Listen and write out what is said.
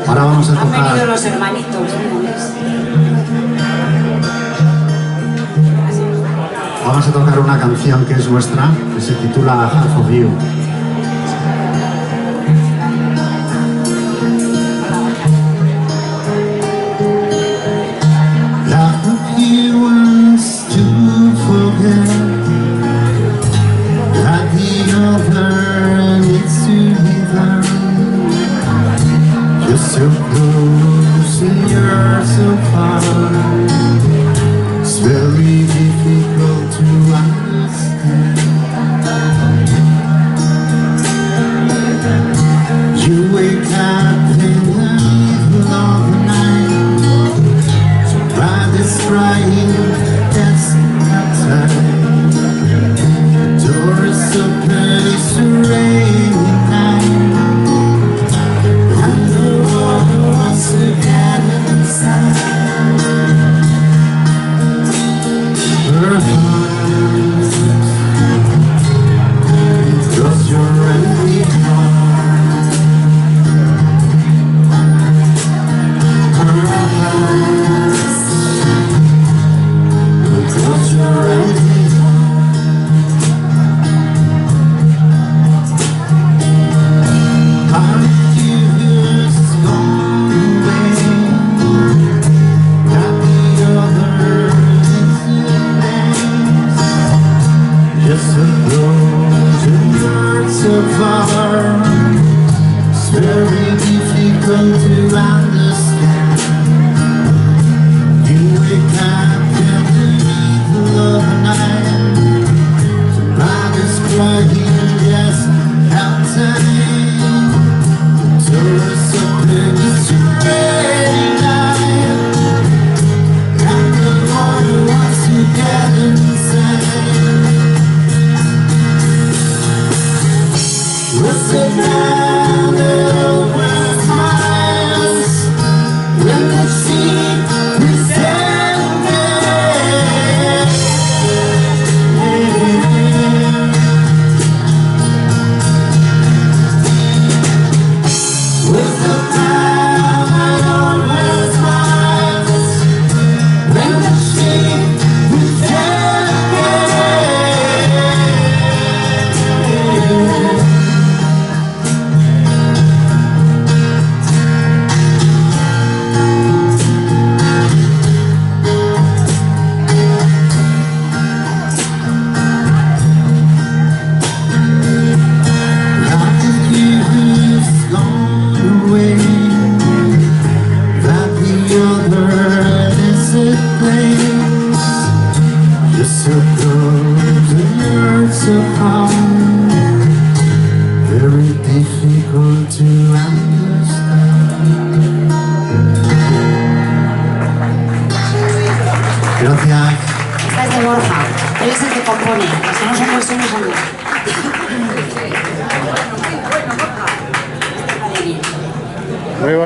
Ahora vamos a Han venido tocar... los hermanitos. Vamos a tocar una canción que es nuestra, que se titula Half of You. Half of you wants to forget that the other needs to be done. You're so close and you're so far. It's very difficult to understand. You wake up in the middle of the night, somebody's crying, that's outside. The door is open, it's a rainy night, and the water wants to get inside. Her heart, because you're empty heart. Her heart, because you're empty heart. How did you just go away? Got the other just so close and not so far. It's very difficult to understand. You wake up in the middle of the night, somebody's crying, yes, outside. The door is open, it's a rainy night, and the water wants to get inside. We'll sit down and open smiles when the sheet is empty. We'll sit down and open smiles when the sheet is empty. So close and you're so far. Very difficult to understand. Gracias. Esta es de Borja. Él es el que compone. Los que no son versiones son...